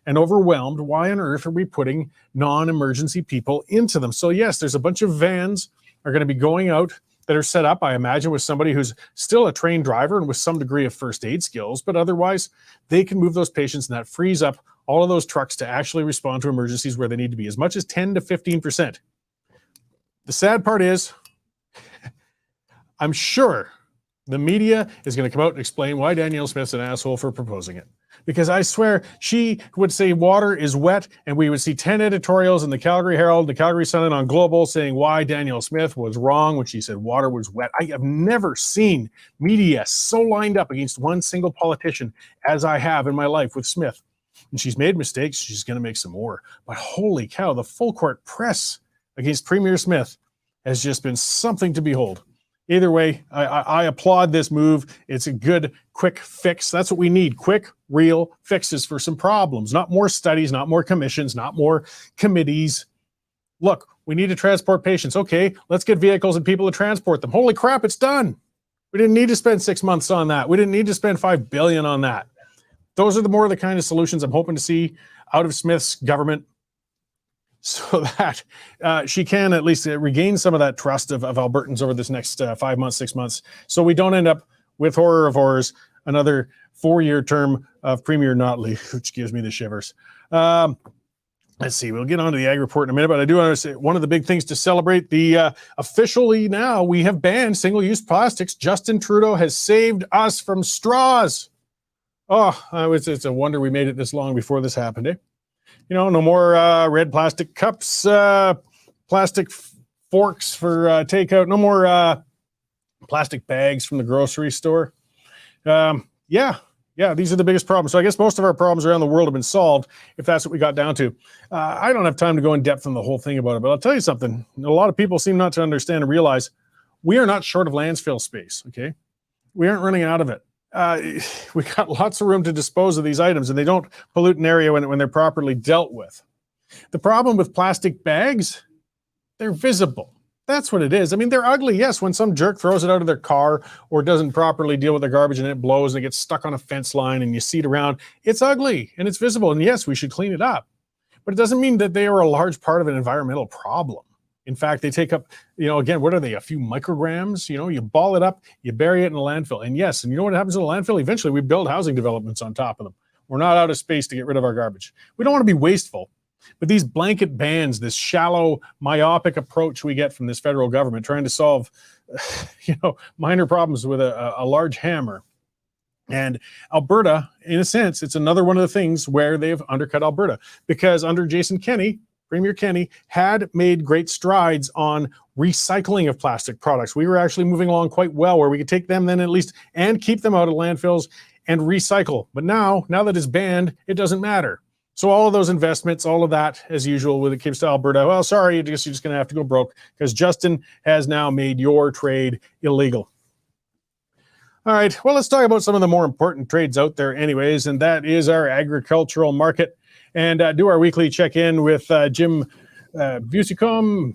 and overwhelmed, why on earth are we putting non-emergency people into them? So yes, there's a bunch of vans are going to be going out that are set up, I imagine, with somebody who's still a trained driver and with some degree of first aid skills, but otherwise they can move those patients, and that frees up all of those trucks to actually respond to emergencies where they need to be, as much as 10 to 15%. The sad part is, I'm sure the media is going to come out and explain why Danielle Smith's an asshole for proposing it. Because I swear she would say water is wet, and we would see 10 editorials in the Calgary Herald, the Calgary Sun, and on Global saying why Danielle Smith was wrong when she said water was wet. I have never seen media so lined up against one single politician as I have in my life with Smith. And she's made mistakes. She's going to make some more. But holy cow, the full court press against Premier Smith has just been something to behold. Either way, I applaud this move. It's a good, quick fix. That's what we need. Quick, real fixes for some problems. Not more studies, not more commissions, not more committees. Look, we need to transport patients. Okay, let's get vehicles and people to transport them. Holy crap, it's done. We didn't need to spend 6 months on that. We didn't need to spend $5 billion on that. Those are the more the kind of solutions I'm hoping to see out of Smith's government, so that she can at least regain some of that trust of Albertans over this next 5 months, 6 months, so we don't end up with horror of horrors, another 4-year term of Premier Notley, which gives me the shivers. Let's see, we'll get on to the ag report in a minute, but I do want to say one of the big things to celebrate, officially now we have banned single-use plastics. Justin Trudeau has saved us from straws. Oh, it's a wonder we made it this long before this happened, eh? You know, no more red plastic cups, plastic forks for takeout, no more plastic bags from the grocery store. Yeah, these are the biggest problems. So I guess most of our problems around the world have been solved, if that's what we got down to. I don't have time to go in depth on the whole thing about it, but I'll tell you something. A lot of people seem not to understand and realize we are not short of landfill space, okay? We aren't running out of it. We got lots of room to dispose of these items, and they don't pollute an area when they're properly dealt with. The problem with plastic bags, they're visible. That's what it is. I mean, they're ugly. Yes, when some jerk throws it out of their car or doesn't properly deal with their garbage and it blows and it gets stuck on a fence line and you see it around, it's ugly and it's visible. And yes, we should clean it up. But it doesn't mean that they are a large part of an environmental problem. In fact, they take up, you know, again, what are they, a few micrograms? You know, you ball it up, you bury it in a landfill. And yes, and you know what happens in a landfill? Eventually, we build housing developments on top of them. We're not out of space to get rid of our garbage. We don't want to be wasteful. But these blanket bans, this shallow, myopic approach we get from this federal government trying to solve, you know, minor problems with a large hammer. And Alberta, in a sense, it's another one of the things where they've undercut Alberta, because under Jason Kenney, Premier Kenney had made great strides on recycling of plastic products. We were actually moving along quite well, where we could take them then at least and keep them out of landfills and recycle. But now that it's banned, it doesn't matter. So all of those investments, all of that, as usual, when it comes to Alberta, well, sorry, I guess you're just going to have to go broke because Justin has now made your trade illegal. All right, well, let's talk about some of the more important trades out there anyways, and that is our agricultural market. And do our weekly check-in with Jim Busicom.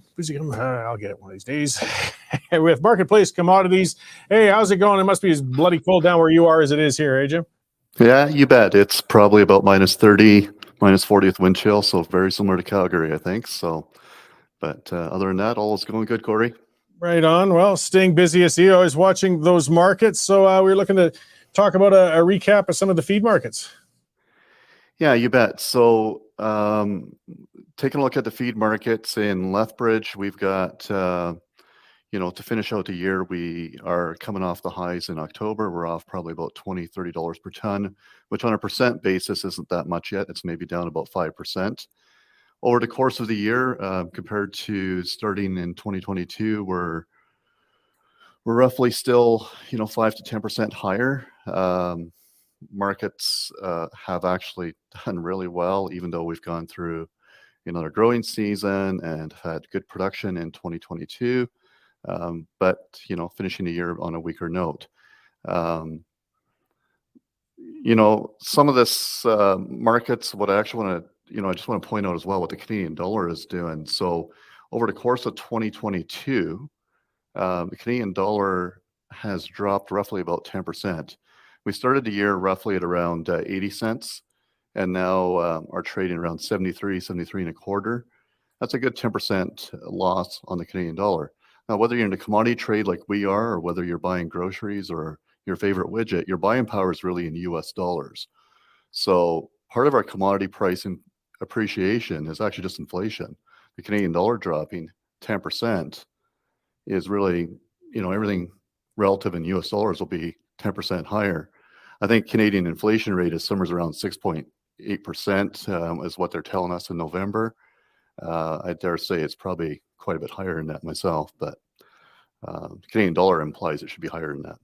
I'll get it one of these days. With Marketplace Commodities. Hey, how's it going? It must be as bloody cold down where you are as it is here, eh, Jim? Yeah, you bet. It's probably about minus 30, minus 40 with wind chill, so very similar to Calgary, I think. So, but other than that, all is going good, Corey. Right on. Well, staying busy as you always watching those markets. So we're looking to talk about a recap of some of the feed markets. Yeah, you bet. So taking a look at the feed markets in Lethbridge, we've got, to finish out the year, we are coming off the highs in October. We're off probably about $20, $30 per ton, which on a percent basis isn't that much yet. It's maybe down about 5%. Over the course of the year, compared to starting in 2022, we're roughly still, 5 to 10% higher. Markets have actually done really well, even though we've gone through another growing season and had good production in 2022. But finishing the year on a weaker note. Some of this markets, what I actually want to, I just want to point out as well what the Canadian dollar is doing. So over the course of 2022, the Canadian dollar has dropped roughly about 10%. We started the year roughly at around 80 cents, and now are trading around 73 and a quarter. That's a good 10% loss on the Canadian dollar. Now, whether you're in a commodity trade like we are, or whether you're buying groceries or your favorite widget, your buying power is really in US dollars. So part of our commodity price appreciation is actually just inflation. The Canadian dollar dropping 10% is really, everything relative in US dollars will be 10% higher. I think Canadian inflation rate is somewhere around 6.8% is what they're telling us in November. I dare say it's probably quite a bit higher than that myself, but the Canadian dollar implies it should be higher than that.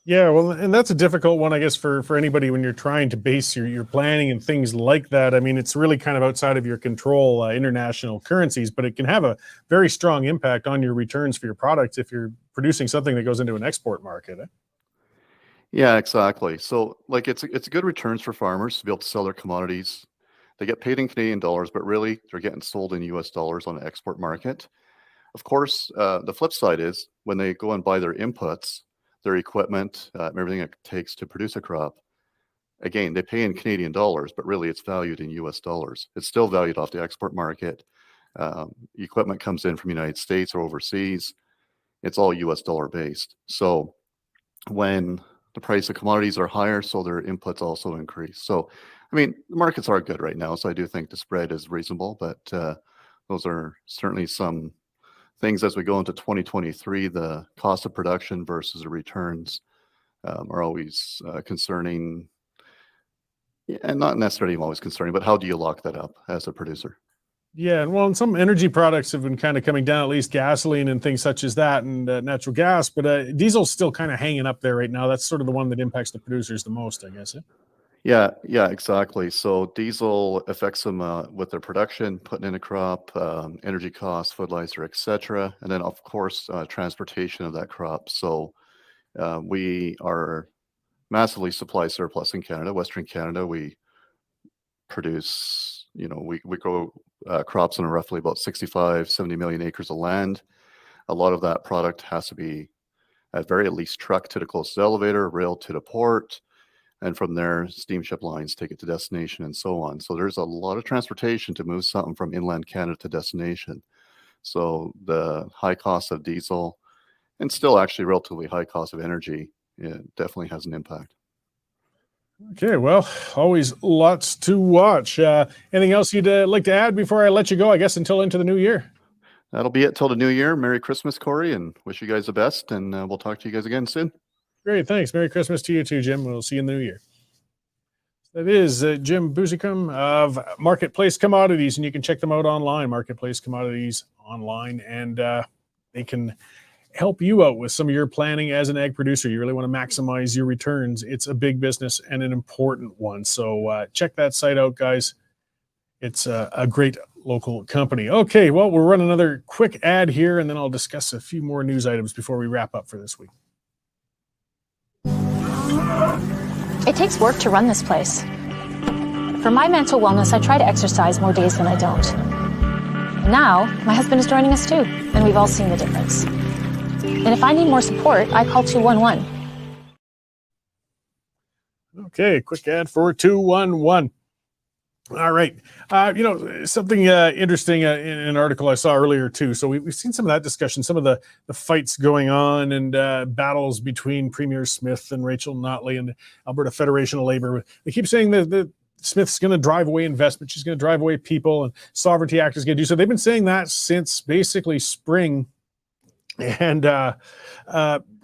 Yeah, well, and that's a difficult one, I guess, for anybody when you're trying to base your planning and things like that. I mean, it's really kind of outside of your control, international currencies, but it can have a very strong impact on your returns for your products if you're producing something that goes into an export market. Yeah, exactly. So it's good returns for farmers to be able to sell their commodities. They get paid in Canadian dollars, but really they're getting sold in US dollars on the export market. Of course, the flip side is when they go and buy their inputs, their equipment, everything it takes to produce a crop, again, they pay in Canadian dollars, but really it's valued in US dollars. It's still valued off the export market. Equipment comes in from the United States or overseas. It's all US dollar based. So when the price of commodities are higher, so their inputs also increase. So, I mean, the markets are good right now, so I do think the spread is reasonable, but those are certainly some things as we go into 2023. The cost of production versus the returns are always concerning, and not necessarily always concerning, but how do you lock that up as a producer? Yeah, well, and some energy products have been kind of coming down, at least gasoline and things such as that, and natural gas. But diesel's still kind of hanging up there right now. That's sort of the one that impacts the producers the most, I guess. Yeah, exactly. So diesel affects them with their production, putting in a crop, energy costs, fertilizer, etc., and then of course transportation of that crop. So we are massively supply surplus in Canada, Western Canada. We produce, we grow crops on roughly about 65, 70 million acres of land. A lot of that product has to be at very least trucked to the closest elevator, railed to the port, and from there, steamship lines take it to destination and so on. So there's a lot of transportation to move something from inland Canada to destination. So the high cost of diesel and still actually relatively high cost of energy, it definitely has an impact. Okay, well, always lots to watch. Anything else you'd like to add before I let you go, I guess, until into the new year? That'll be it till the new year. Merry Christmas, Corey, and wish you guys the best, and we'll talk to you guys again soon. Great, thanks. Merry Christmas to you too, Jim. We'll see you in the new year. That is Jim Busicom of Marketplace Commodities, and you can check them out online, Marketplace Commodities online, and they can help you out with some of your planning as an ag producer. You really want to maximize your returns. It's a big business and an important one. So check that site out, guys. It's a great local company. Okay, well, we'll run another quick ad here, and then I'll discuss a few more news items before we wrap up for this week. It takes work to run this place. For my mental wellness, I try to exercise more days than I don't. And now, my husband is joining us too, and we've all seen the difference. And if I need more support, I call 211. Okay, quick ad for 211. All right. Something interesting in an article I saw earlier too. So we've seen some of that discussion, some of the fights going on and battles between Premier Smith and Rachel Notley and Alberta Federation of Labor. They keep saying that Smith's going to drive away investment. She's going to drive away people, and Sovereignty Act is going to do so. They've been saying that since basically spring. And the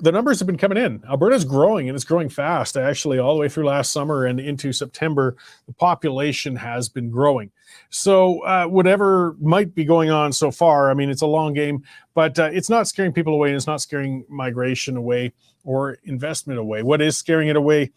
numbers have been coming in. Alberta's growing, and it's growing fast. Actually, all the way through last summer and into September, the population has been growing. So whatever might be going on so far, I mean, it's a long game, but it's not scaring people away, and it's not scaring migration away or investment away. What is scaring it away,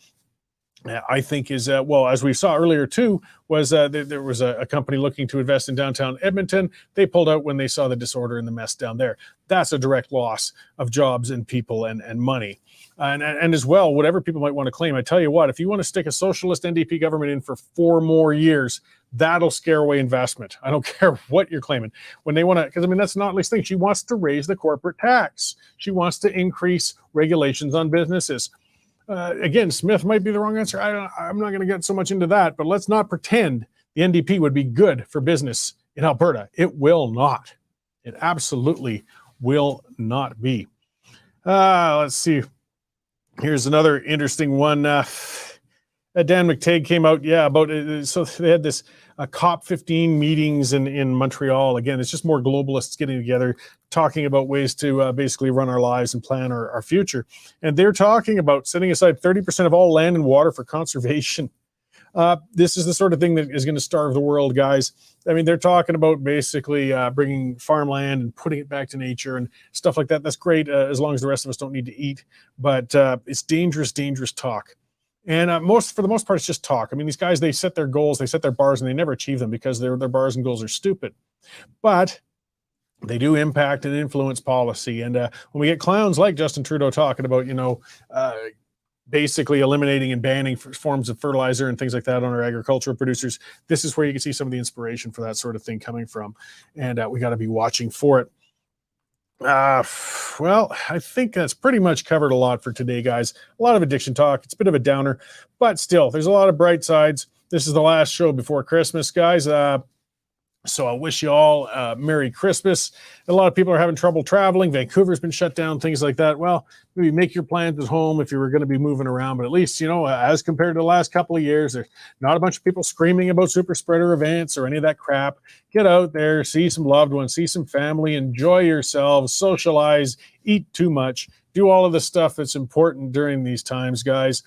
I think, is, as we saw earlier too, was there was a company looking to invest in downtown Edmonton. They pulled out when they saw the disorder and the mess down there. That's a direct loss of jobs and people and money. And as well, whatever people might want to claim, I tell you what, if you want to stick a socialist NDP government in for 4 more years, that'll scare away investment. I don't care what you're claiming. When they want to, because I mean, that's Notley's thing. She wants to raise the corporate tax. She wants to increase regulations on businesses. Again, Smith might be the wrong answer. I'm not going to get so much into that, but let's not pretend the NDP would be good for business in Alberta. It will not. It absolutely will not be. Let's see. Here's another interesting one. Dan McTagg came out, about it. So they had this COP15 meetings in Montreal. Again, it's just more globalists getting together, talking about ways to basically run our lives and plan our future. And they're talking about setting aside 30% of all land and water for conservation. This is the sort of thing that is going to starve the world, guys. I mean, they're talking about basically bringing farmland and putting it back to nature and stuff like that. That's great as long as the rest of us don't need to eat. But it's dangerous talk. And for the most part, it's just talk. I mean, these guys, they set their goals, they set their bars, and they never achieve them because their bars and goals are stupid. But they do impact and influence policy. And when we get clowns like Justin Trudeau talking about, basically eliminating and banning forms of fertilizer and things like that on our agricultural producers, this is where you can see some of the inspiration for that sort of thing coming from. And we got to be watching for it. I think that's pretty much covered a lot for today, guys. A lot of addiction talk. It's a bit of a downer, but still, there's a lot of bright sides. This is the last show before Christmas, guys. So I wish you all Merry Christmas. A lot of people are having trouble traveling. Vancouver's been shut down, things like that. Well, maybe make your plans at home if you were going to be moving around. But at least, as compared to the last couple of years, there's not a bunch of people screaming about super spreader events or any of that crap. Get out there, see some loved ones, see some family, enjoy yourselves, socialize, eat too much, do all of the stuff that's important during these times, guys.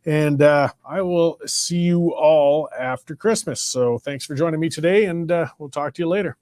And I will see you all after Christmas. So thanks for joining me today, and we'll talk to you later.